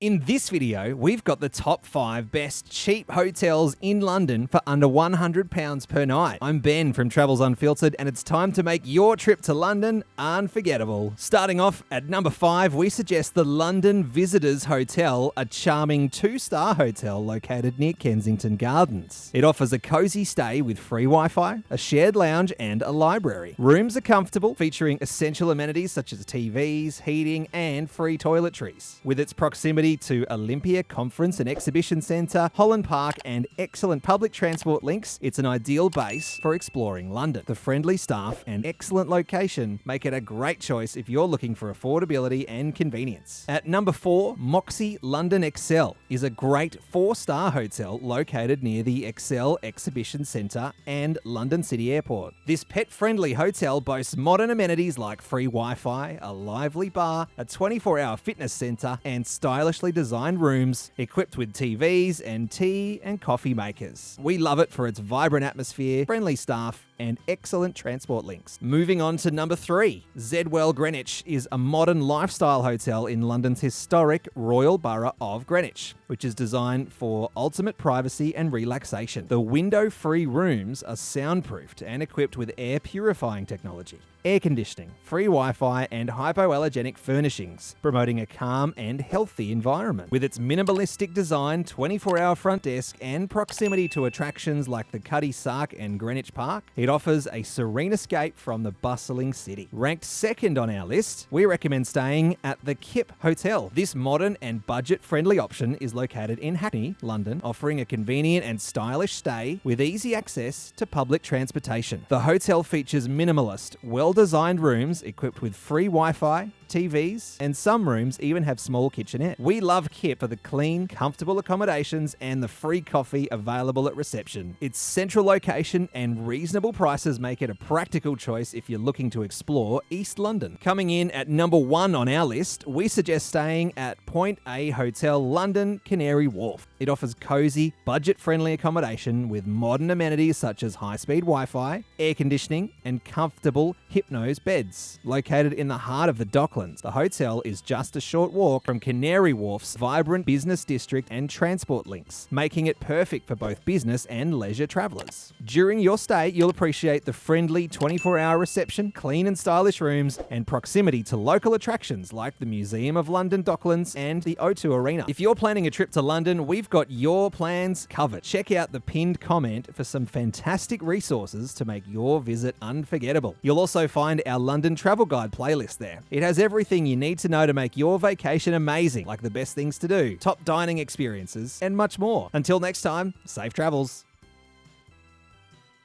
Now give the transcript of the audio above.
In this video, we've got the top 5 best cheap hotels in London for under £100 per night. I'm Ben from Travels Unfiltered, and it's time to make your trip to London unforgettable. Starting off at number 5, we suggest the London Visitors Hotel, a charming 2-star hotel located near Kensington Gardens. It offers a cozy stay with free Wi-Fi, a shared lounge, and a library. Rooms are comfortable, featuring essential amenities such as TVs, heating, and free toiletries. With its proximity to Olympia Conference and Exhibition Centre, Holland Park, and excellent public transport links, it's an ideal base for exploring London. The friendly staff and excellent location make it a great choice if you're looking for affordability and convenience. At number 4, Moxy London Excel is a great 4-star hotel located near the Excel Exhibition Centre and London City Airport. This pet-friendly hotel boasts modern amenities like free Wi-Fi, a lively bar, a 24-hour fitness centre, and stylish designed rooms equipped with TVs and tea and coffee makers. We love it for its vibrant atmosphere, friendly staff, and excellent transport links. Moving on to number 3, Zedwell Greenwich is a modern lifestyle hotel in London's historic Royal Borough of Greenwich, which is designed for ultimate privacy and relaxation. The window-free rooms are soundproofed and equipped with air purifying technology, air conditioning, free Wi-Fi, and hypoallergenic furnishings, promoting a calm and healthy environment. With its minimalistic design, 24-hour front desk, and proximity to attractions like the Cuddy Sark and Greenwich Park, it offers a serene escape from the bustling city. Ranked second on our list, we recommend staying at the Kip Hotel. This modern and budget-friendly option is located in Hackney, London, offering a convenient and stylish stay with easy access to public transportation. The hotel features minimalist, well-designed rooms equipped with free Wi-Fi, TVs, and some rooms even have small kitchenettes. We love Kip for the clean, comfortable accommodations and the free coffee available at reception. Its central location and reasonable prices make it a practical choice if you're looking to explore East London. Coming in at number 1 on our list, we suggest staying at Point A Hotel London, Canary Wharf. It offers cozy, budget-friendly accommodation with modern amenities such as high-speed Wi-Fi, air conditioning, and comfortable Hypnose beds. Located in the heart of the Docklands, the hotel is just a short walk from Canary Wharf's vibrant business district and transport links, making it perfect for both business and leisure travellers. During your stay, you'll appreciate the friendly 24-hour reception, clean and stylish rooms, and proximity to local attractions like the Museum of London Docklands and the O2 Arena. If you're planning a trip to London, we've got your plans covered. Check out the pinned comment for some fantastic resources to make your visit unforgettable. You'll also find our London Travel Guide playlist there. It has everything you need to know to make your vacation amazing, like the best things to do, top dining experiences, and much more. Until next time, safe travels.